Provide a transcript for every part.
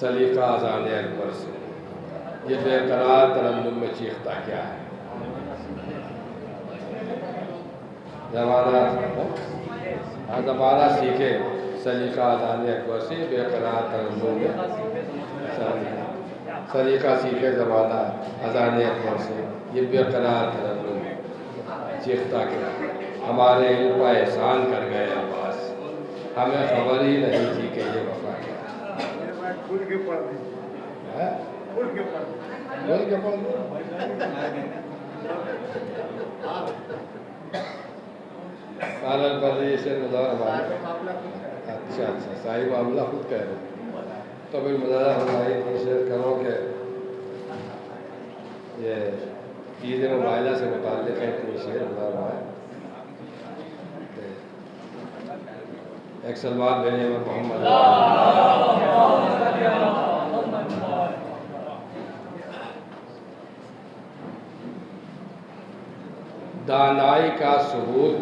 सलीका अज़ान अकबर से ये बेकरार तरन्नुम में चीखता क्या है। ज़माना सीखे सलीका अज़ान अकबर से बेकरार तरन्नुम में सलीका सीखे ज़माना अज़ान अकबर से ये बेकरार तरन्नुम चीखता क्या है। हमारे इल्म पर एहसान कर गए अब्बास, हमें खबर ही नहीं थी कि ये वफा क्या है। अच्छा सही मामला खुद कह रहे तो फिर मुलाजा हमारी शेयर करो कि ये ईद मुबाइला से मुताल्लिक़ है कोई शेर है। एक सलवात भेजे में मोहम्मद दानाई का सबूत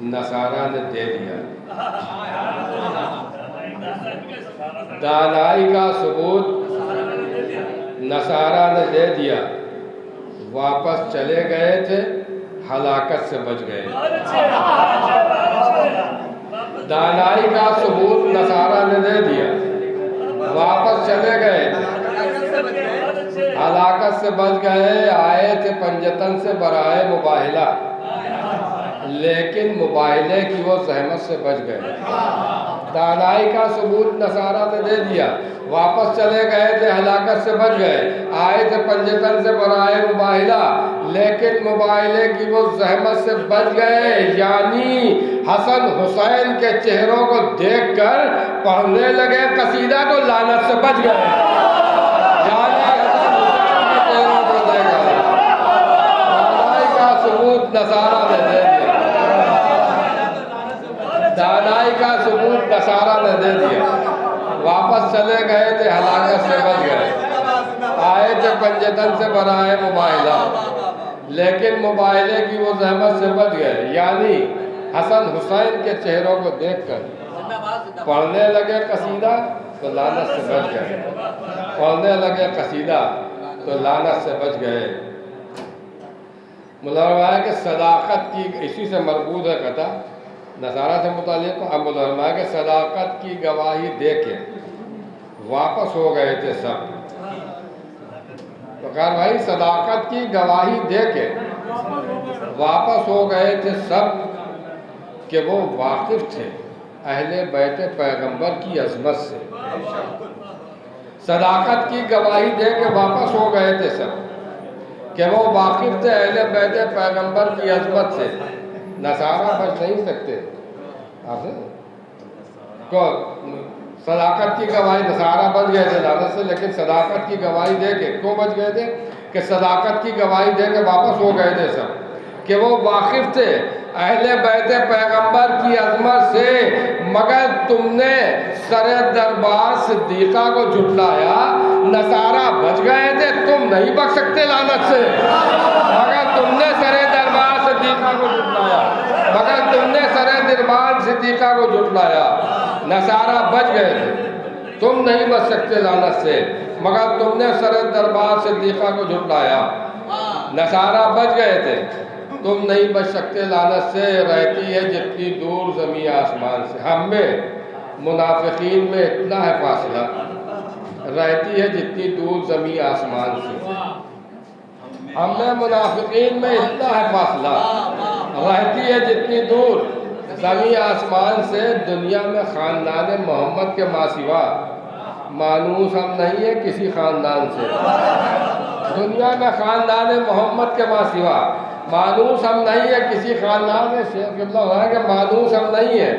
नसारा ने दे दिया। दानाई का सबूत नसारा ने दे दिया, वापस चले गए थे हलाकत से बच गए। दानाई का सबूत नसारा ने दे दिया, वापस चले गए थे हलाकत से बच गए। आए थे पंजतन से बराए मुबाहिला, लेकिन मुबाहिले की वो जहमत से बच गए। दानाई का सबूत नसारा ने दे दिया, वापस चले गए थे हलाकत से बच गए। आए थे पंजतन से बराए मुबाहिला, लेकिन मुबाहिले की वो जहमत से बच गए। यानी हसन हुसैन के चेहरों को देखकर पढ़ने लगे कसीदा तो लानत से बच गए। नसारा ने दे दिया, दानाई का सबूत नसारा ने दे दिया, वापस चले गए थे हलाकत से बच गए। आए थे पंजतन से बनाए मुबाहिला, लेकिन मुबाहिले की वो जहमत से बच गए। यानी हसन हुसैन के चेहरों को देखकर पढ़ने लगे कसीदा तो लानत से बच गए। पढ़ने लगे कसीदा तो लानत से बच गए। मुलाज़ा है कि सदाकत की, इसी से मरबूत है कथा नसारा से मुतालिक। अब मुलाज़ा है कि सदाकत की गवाही दे के वापस हो गए थे सब। तो कहा भाई सदाकत की गवाही दे के वापस हो गए थे सब कि वो वाकिफ थे अहले बैत पैगंबर की अजमत से। सदाकत की गवाही दे के वापस हो गए थे सब कि वो वाकिफ थे अहले बैत पैगंबर की अजमत से। नसारा बच नहीं सकते आपसे को सदाकत की गवाही, नसारा बच गए थे लानत से, लेकिन सदाकत की गवाही दे के क्यों बच गए थे कि सदाकत की गवाही दे के वापस हो गए थे सब कि वो वाकिफ थे अहले बैत पैगंबर की अजमत से। मगर तुमने सरे दरबार सिद्दीक़ा को झुटलाया, नसारा बच गए थे, तुम नहीं बच सकते लानत से। मगर तुमने सरे दरबार सिद्दीक़ा को झुटलाया, मगर तुमने सरे दरबार सिद्दीक़ा को झुटलाया, नसारा बच गए थे, तुम नहीं बच सकते लानत से। मगर तुमने सरे दरबार सिद्दीक़ा को झुटलाया, नसारा बच गए थे, तुम नहीं बच सकते लानत से। रहती है जितनी दूर ज़मीन आसमान से, हम में मुनाफिकीन में इतना है फासला, रहती है जितनी दूर ज़मीन आसमान से। हम में मुनाफिकीन में इतना है फासला, रहती है जितनी दूर ज़मीन आसमान से। दुनिया में ख़ानदान मोहम्मद के मासिवा मानूस हम नहीं है किसी ख़ानदान से। दुनिया में ख़ानदान मोहम्मद के मासिवा मानूस हम नहीं है किसी ख़ानदान से। शेख किबला है कि मानूस हम नहीं है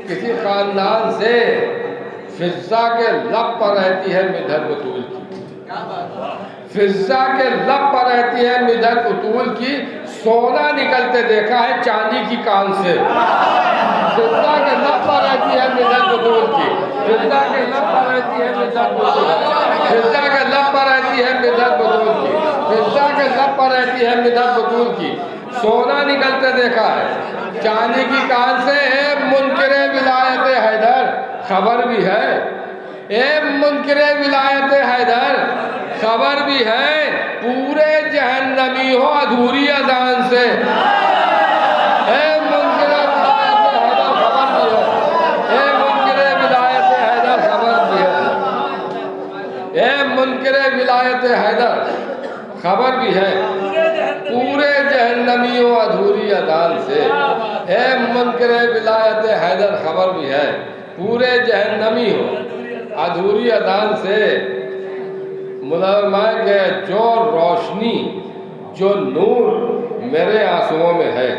किसी ख़ानदान से। फिज़्ज़ा के लब पर रहती है मिधर बतूल की, फिज़्ज़ा के लब पर रहती है मिधर बतूल की। सोना निकलते देखा है चांदी की कान से। फिज़्ज़ा के लब पर रहती है मिधर बतूल की, फिज़्ज़ा के लब पर रहती है मिधर बतूल की, फिज़्ज़ा के लब पर रहती है मिधर बतूल की, फिज़्ज़ा के लब पर रहती है मिधर बतूल की। सोना निकलते देखा है चांदी की कान से। मुनकिरे विलायत हैदर खबर भी है ए मुनकिरे विलायत हैदर, खबर भी है पूरे जहन्नमी हो अधूरी अजान से। ए मुनकिरे विलायत हैदर, खबर भी है। ए मुनकिरे विलायत हैदर, खबर भी है पूरे जहन्नमी हो अधूरी अजान से। ए मुनकिरे विलायत हैदर, खबर भी है पूरे जहन्नमी हो अधूरी अजान से। मुलाज़िमाए के जो रोशनी, जो नूर मेरे आंसुओं में है,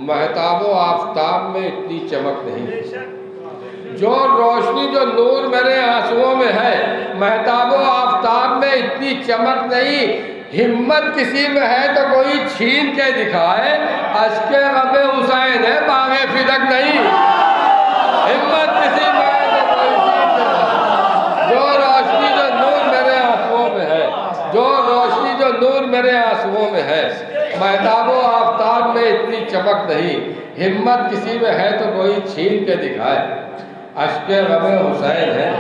महताबो आफताब में इतनी चमक नहीं। जो रोशनी, जो नूर मेरे आंसुओं में है, महताबो आफताब में इतनी चमक नहीं। हिम्मत किसी में है तो कोई छीन के दिखाए, अश्के गमे हुसैन है बागे फिदक नहीं। हिम्मत किसी में है तो कोई छीन के दिखाए। जो रोशनी, जो नूर मेरे आंसुओं में है, जो रोशनी, जो नूर मेरे आंसुओं में है, महताबो आफताब में इतनी चमक नहीं। हिम्मत किसी में है तो कोई छीन के दिखाए, अश्के गमे हुसैन है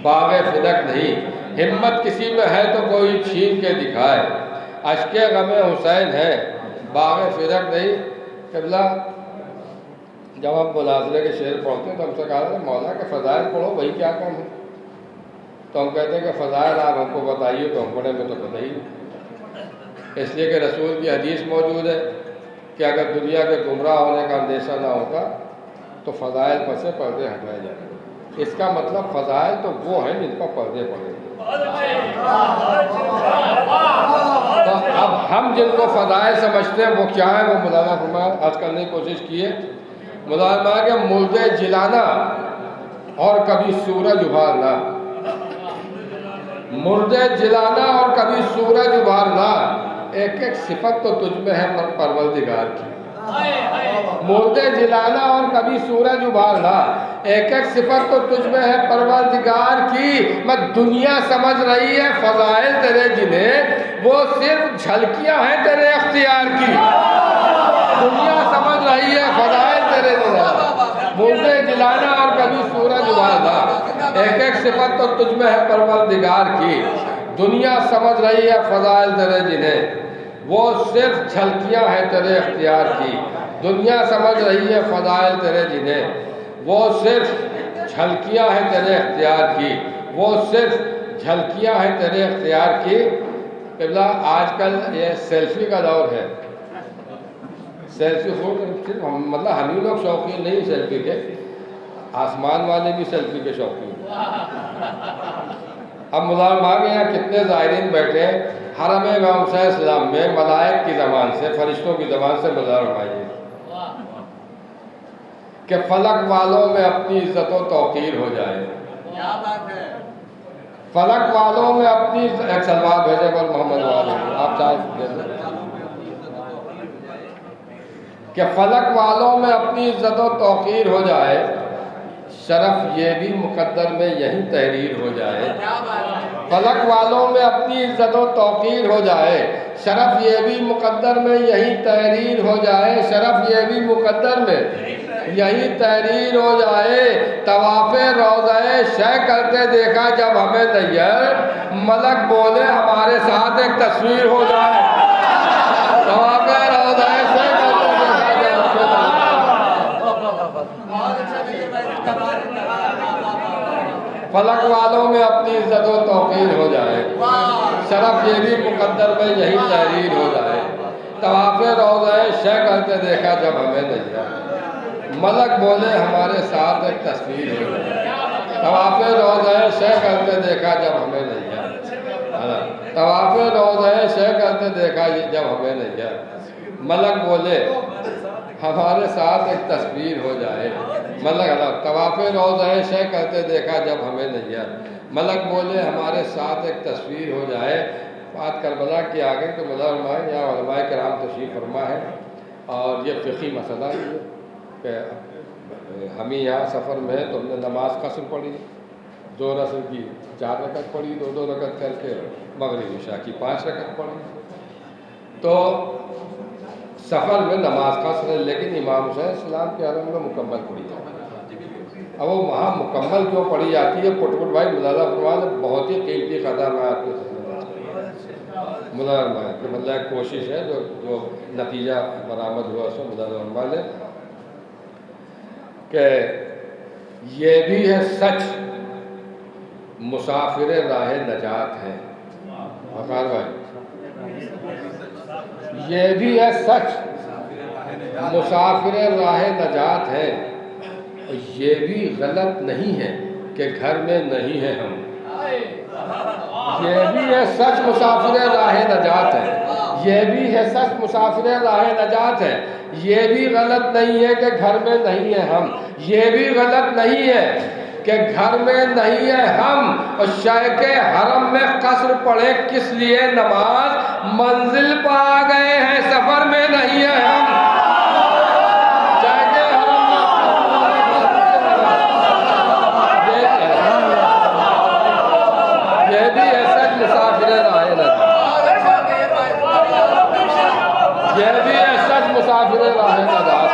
बागे फिदक नहीं। हिम्मत किसी में है तो कोई छीन के दिखाए, अश्के गमे हुसैन है बागे फिदक नहीं। क़िबला, जब हम मुनाज़रे के शेर पढ़ते हैं तो हमसे कहा था मौला के फ़ज़ाइल पढ़ो, वही क्या काम है। तो हम कहते हैं कि फ़ज़ाइल आप हमको बताइए, तो हम पढ़े में तो पता ही नहीं। इसलिए कि रसूल की हदीस मौजूद है कि अगर दुनिया के गुमराह होने का अंदेशा ना होता तो फ़ज़ाइल पर से पर्दे हटाए जाते। इसका मतलब फ़ज़ाइल तो वो हैं जिन पर पर्दे पड़े। तो अब हम जिनको फ़ज़ाइल समझते हैं वो क्या है, वो मुलाज़ा फरमाया आज करने की कोशिश की है। मुलाज़ा के मुर्दे जिलाना और कभी सूरज उभारना, मुर्दे जिलाना और कभी सूरज उभारना, एक एक सिफत तो तुझ में है परवरदिगार की। मुर्दे जिलाना और कभी सूरज उभारना, एक एक सिफत तो तुझ में है परवरदिगार की। मैं दुनिया समझ रही है फ़ज़ाइल तेरे जिन्हें, वो सिर्फ झलकियां हैं तेरे अख्तियार की। दुनिया समझ रही है फ़ज़ाइल तेरे जिन्हें, मुर्दे जिलाना और कभी सूरज उभारना, एक एक सिफत तो तुझ में है परवरदिगार की। दुनिया समझ रही है फ़ज़ाइल तेरे जिन्हें, वो सिर्फ झलकियां हैं तेरे अख्तियार की। दुनिया समझ रही है फ़ज़ाइल तेरे जिन्हें, वो सिर्फ झलकियां हैं तेरे अख्तियार की, वो सिर्फ झलकियां हैं तेरे अख्तियार की। क़िबला, आजकल ये सेल्फ़ी का दौर है। सेल्फ़ी सिर्फ मतलब हम ही लोग शौकीन नहीं सेल्फ़ी के, आसमान वाले भी सेल्फ़ी के शौकीन। अब मुलाज़िमाए के यहाँ कितने ज़ायरीन बैठे हैं हरम इमाम इस्लाम में, मलाइक की ज़बान से, फरिश्तों की ज़बान से मुलाज़िमाए कि फलक वालों में अपनी इज़्ज़त व तौक़ीर हो जाए। क्या बात है। फलक वालों में अपनी, एक सलवार भेजे पर मोहम्मद वाले आप चाहे कि फलक वालों में अपनी इज़्ज़त व तौक़ीर हो जाए, शरफ ये भी मुक़द्दर में यही तहरीर हो जाए। फलक वालों में अपनी इज़्ज़त व तौक़ीर हो जाए, शरफ ये भी मुक़द्दर में यही तहरीर हो जाए। शरफ ये भी मुक़द्दर में यही तहरीर हो जाए। तवाफ़े रोज़ाए शय करते देखा जब हमें नैयर, मलक बोले हमारे साथ एक तस्वीर हो जाए। तवाफ़े रोज़ाए शय करते देखा जब फलक वालों में अपनी इज़्ज़त व तौक़ीर हो जाए, शरफ ये भी मुक़द्दर में यही तहरीर हो जाए। तवाफ़े रोज़ाए शय करते देखा जब हमें नैयर, मलक बोले हमारे साथ एक तस्वीर हो जाए। तवाफ़े रोज़ाए शय करते देखा जब हमें नैयर, तवाफ़े रोज़ाए शय करते देखा जब हमें नैयर, मलक बोले हमारे साथ एक तस्वीर हो जाए। मलक तवाफ़े रोज़ाए शय करते देखा जब हमें नैयर, मलक बोले हमारे साथ एक तस्वीर हो जाए। बात करबला की आ गई तो मुलाज़िमाए यहाँ उलमाए किराम तशरीफ़ फरमा है और ये फ़िक़ही मसला है कि हम ही यहाँ सफ़र में है तो हमने नमाज कसर पढ़ी, ज़ोहर असर की 4 रकत पढ़ी, 2-2 रकत करके मग़रिब इशा की 5 रकत पढ़ी। तो सफ़र में नमाज कसर है, लेकिन इमाम हुसैन इस्लाम के हरम में मुकम्मल पढ़ी जाती है। अब वो वहाँ मुकम्मल क्यों पढ़ी जाती है, पुटपुट भाई मुलाजा फरमान बहुत ही कीमती कदम है आपके मुलाजा फरमान कि मतलब एक कोशिश है जो जो नतीजा बरामद हुआ उसमें मुलाजा फरमान है कि ये भी है सच मुसाफिर राह नजात है। वकार भाई ये भी है सच मुसाफिर राह नजात है, और ये भी गलत नहीं है कि घर में नहीं है हम। ये भी है सच मुसाफिर राह नजात है, ये भी है सच मुसाफिर राह नजात है, ये भी गलत नहीं है कि घर में नहीं है हम। ये भी गलत नहीं है कि घर में नहीं है हम, और शायक हरम में कसर पढ़े किस लिए नमाज, मंजिल पा गए हैं सफर में नहीं है हम। ये भी है सच मुसाफिर राह नजात, ये भी है सच मुसाफिर राह नजात,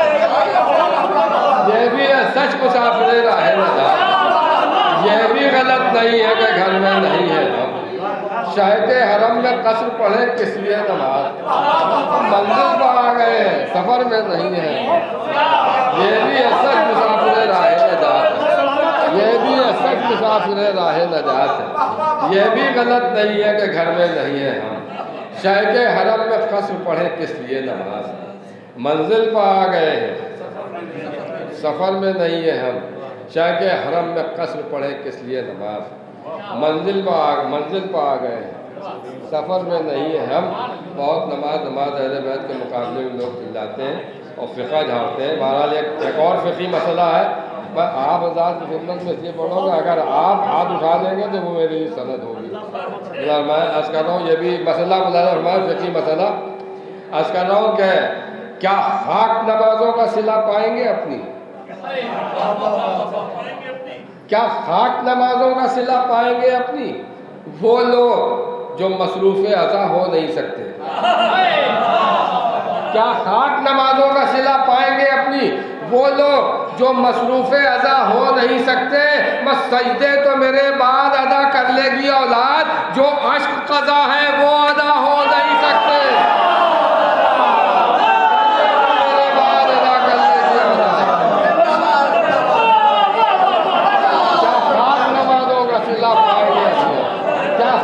ये भी है सच मुसाफिर राह नजात, ये भी गलत नहीं है कि घर में नहीं है हम। शायद हरम में कसर पढ़े किस लिए नमाज, मंजिल पर आ गए हैं सफर में नहीं है। ये भी है सच मुसाफिर राह नजात, ये भी है सच मुसाफिर राह नजात है, ये भी गलत नहीं है कि घर में नहीं है हम। शायद हरम में कसर पढ़े किस लिए नमाज, मंजिल पर आ गए हैं सफर में नहीं है हम। शायद हरम में कसर पढ़े किस लिए नमाज, मंजिल पर आ गए हैं सफर में नहीं है हम। बहुत नमाज अहले बैत के मुकाबले में लोग चिल्लाते हैं और फ़िक़ा झाड़ते हैं। बहरहाल एक और फ़िक़ी मसला है, मैं आप आज़ाद की खिदमत में इसलिए बोलूँगा अगर आप हाथ उठा देंगे तो वो मेरी सनद होगी। मैं अर्ज़ कर रहा हूँ ये भी मसला हमारा फ़िक़ी मसला अर्ज़ कर रहा हूँ कि क्या खाक नमाजों का सिला पाएंगे अपनी, क्या खाक नमाजों का सिला पाएंगे अपनी वो लोग जो मसरूफ़ अज़ा हो नहीं सकते। क्या खाक नमाजों का सिला पाएंगे अपनी वो लोग जो मसरूफ़ अज़ा हो नहीं सकते। बस सजदे तो मेरे बाद अदा कर लेगी औलाद, जो अश्क क़ज़ा है वो अदा हो नहीं सकते।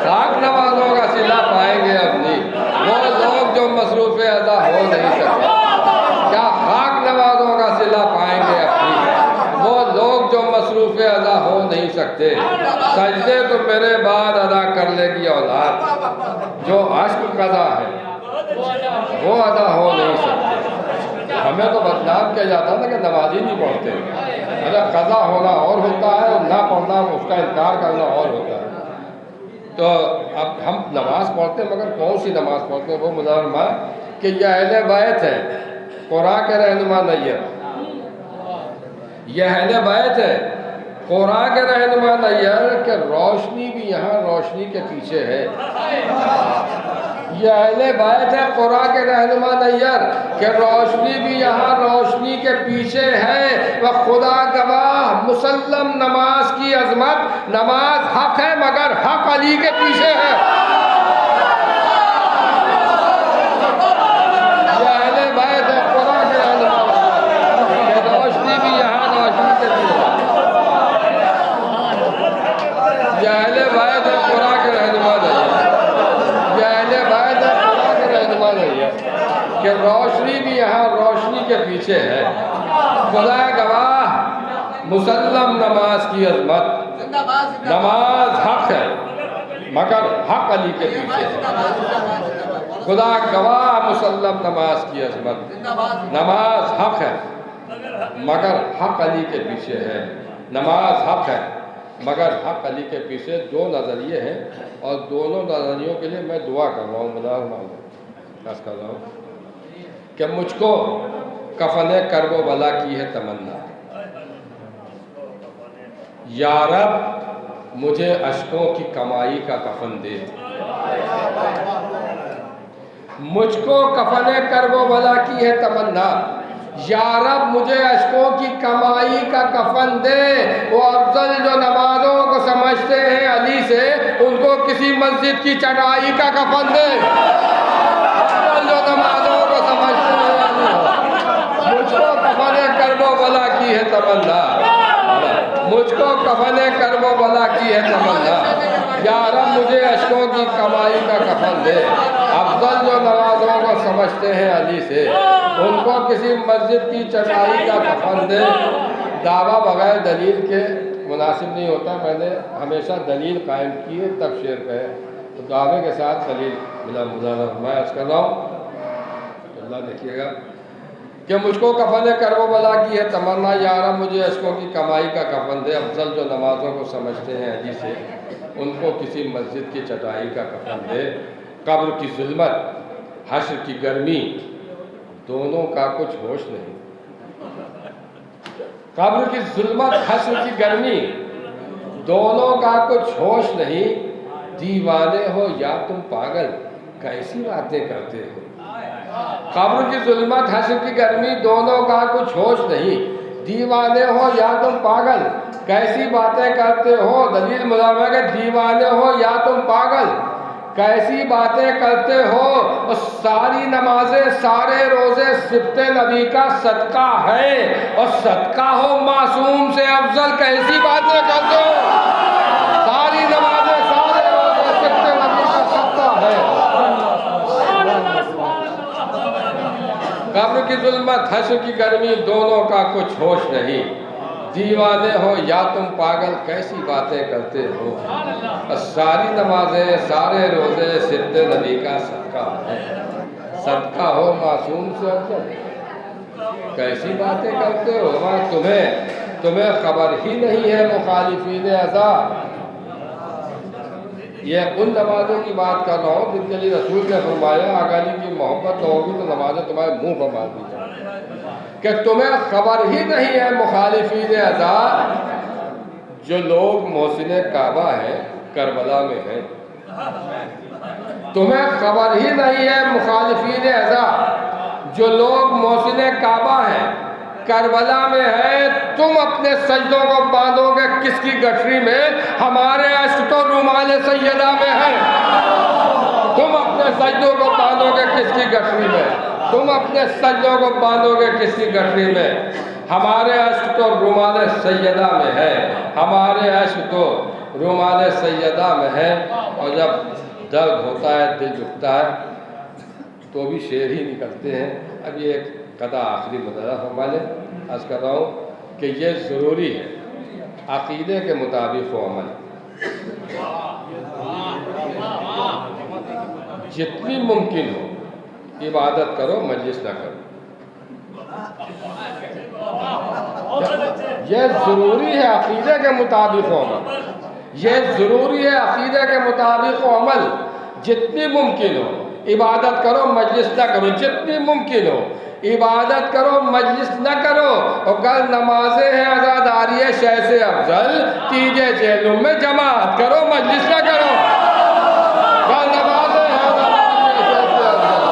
खाक नमाजों का सिला पाएंगे अपनी वो लोग जो मसरूफ़ अज़ा हो नहीं सकते। क्या खाक नमाजों का सिला पाएंगे अपनी वो लोग जो मसरूफ़ अज़ा हो नहीं सकते। सजदे तो मेरे बाद अदा कर लेगी औलाद, जो अश्क क़ज़ा है वो अदा हो नहीं सकते। हमें तो बदनाम किया जाता था कि नमाज़ी नहीं पढ़ते। अगर क़ज़ा होना और होता है और ना पढ़ना उसका इनकार करना और होता है। तो अब हम नमाज़ पढ़ते हैं मगर कौन सी नमाज़ पढ़ते हैं वो मुलाज़मा कि यह अहले बैत है कुरान के रहनुमा नहीं है, यह अहले बैत है कुरान के रहनुमा नहीं है कि रोशनी भी यहाँ रोशनी के पीछे है। यह अहले बैत है कुरान के रहनुमा नैयर कि रोशनी भी यहाँ रोशनी के पीछे है। वह खुदा गवाह मुसल्लम नमाज की अजमत, नमाज हक है मगर हक अली के पीछे है। यह अहले बैत है कुरान के रहनुमा कि रोशनी भी यहाँ रोशनी के पीछे है। यह अहले बैत है कुरान के रहनुमा नैयर, यह अहले बैत है कुरान के रहनुमा नैयर कि रोशनी भी यहाँ रोशनी के पीछे है। खुदा गवाह मुसल्लम नमाज की अजमत, नमाज हक है मगर हक अली के पीछे है। खुदा गवाह मुसल्लम नमाज की अजमत, नमाज हक है मगर हक अली के पीछे है। नमाज हक है मगर हक अली के पीछे। दो नज़रिए हैं और दोनों नज़रियों के लिए मैं दुआ कर रहा हूँ, मुलाज़ कर रहा हूँ कि मुझको कफ़ने कर्बो बला की है तमन्ना, या रब मुझे अश्कों की कमाई का कफन दे। मुझको कफ़ने कर्बो बला की है तमन्ना, या रब मुझे अशकों की कमाई का कफन दे। वो अफजल जो नमाजों को समझते हैं अली से, उनको किसी मस्जिद की चटाई का कफन दे। अफजल जो नमाजों को समझते हैं अली, मुझको कफन करबो बला की है तमन्ना, मुझको कफन करबो बला की है तमन्ना। या रब मुझे अशकों की कमाई का कफन दे। अफजल जो नमाजों को समझते हैं अली से, उनको किसी मस्जिद की चटाई का कफन दे। दावा बगैर दलील के मुनासिब नहीं होता। मैंने हमेशा दलील कायम की है तब शेर कहे, तो दावे के साथ दलील मिला मुजाहरा मैं अर्ज़ कर रहा हूँ। अल्लाह देखिएगा कि मुझको कफन करबो बला की है तमन्ना। या रब मुझे अशकों की कमाई का कफन दे। अफजल जो नमाजों को समझते हैं अली से, उनको किसी मस्जिद की चटाई का कफन दे। कब्र की जुल्मत, हश्र की गर्मी, दोनों का कुछ होश नहीं। कब्र की जुल्मत, हश्र की गर्मी, दोनों का कुछ होश नहीं। दीवाने हो या तुम पागल, कैसी बातें करते हो। कब्र की जुल्मत, हश्र की गर्मी, दोनों का कुछ होश नहीं। दीवाने हो या तुम पागल, कैसी बातें करते हो। दलील मुलामा के दीवाने हो या तुम पागल, कैसी बातें करते हो। और सारी नमाजें सारे रोजे सिब्ते नबी का सदका है, और सदका हो मासूम से अफजल, कैसी बातें करते हो। सारी नमाजें सारे रोजे सिब्ते नबी का सदका है। कब्र की जुल्मत, हश्र की गर्मी, दोनों का कुछ होश नहीं। दीवाने हो या तुम पागल, कैसी बातें करते हो। और सारी नमाजें सारे रोजे सिद्ध नबी का सदका है। सदका हो मासूम से अफजल, कैसी बातें करते हो। तुम्हें खबर ही नहीं है मुखालिफीन अज़ा। यह उन नमाजों की बात कर रहा हूँ जिनके लिए रसूल ने फरमाया अगर की मोहब्बत न होगी तो नमाजें तुम्हारे मुंह पर मार दी जाए। कि तुम्हें खबर ही नहीं है मुखालिफीन अज़ा, जो लोग मोहसिन काबा हैं करबला में हैं। तुम्हें खबर ही नहीं है मुखालिफीन अज़ा, जो लोग मोहसिन काबा हैं करबला में है। तुम अपने सजदों को बांधोगे किसकी गठरी में, हमारे अश्क तो रुमाल सैयदा में है। तुम अपने सजदों को बांधोगे किसकी गठरी में, तुम अपने सजदों को बांधोगे किसकी गठरी में। हमारे अश्क तो रुमाल सैयदा में है, हमारे अश्क तो रुमाल सैयदा में है। और जब दर्द होता है, दिल दुखता है, तो भी शेर ही निकलते हैं। अब ये कदा आखिरी मुदरा फरमाने अर्ज कर रहा हूँ कि ये ज़रूरी है अक़ीदे के मुताबिक हो अमल। जितनी मुमकिन हो इबादत करो, मजलिस ना करो। ये ज़रूरी है अक़ीदे के मुताबिक हो अमल। ये ज़रूरी है अक़ीदे के मुताबिक हो अमल। जितनी मुमकिन हो इबादत करो, मजलिस ना करो। जितनी मुमकिन हो इबादत करो, मजलिस न करो। और कल नमाजें हैं आज़ादारी है शय से अफजल, तीजे जेलों में जमात करो, मजलिस न करो। कल नमाजें हैं आज़ादारी है शय से अफजल।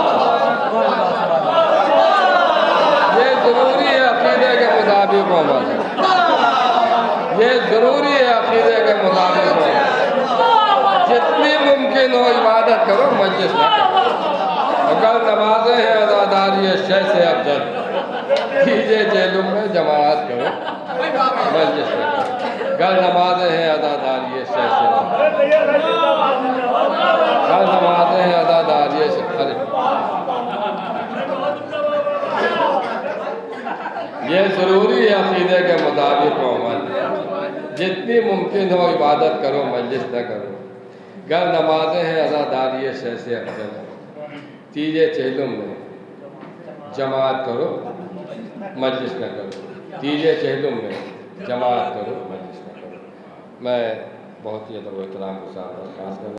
ये ज़रूरी है अक़ीदे के मुताबिक अमल। ये ज़रूरी है अक़ीदे के मुताबिक अमल। जितनी मुमकिन हो इबादत करो, मजलिस न करो। अगर नमाजें हैं आज़ादारी शय से अफजल, कीजिए जेलों में जमात करो, मजलिस न करो। कल नमाजें हैं आज़ादारी शय से अफजल, कल नमाजें हैं आज़ादारी से। ये ज़रूरी है अक़ीदे के मुताबिक अमल। जितनी मुमकिन हो इबादत करो, मजलिस न करो। गर नमाजें हैं आज़ादारी शय से अफजल, तीजे चेलों में जमात करो, मजलिस न करो। तीजे चेलों में जमात करो, मजलिस न करो। मैं बहुत ही अदब व एहतराम के साथ खास कर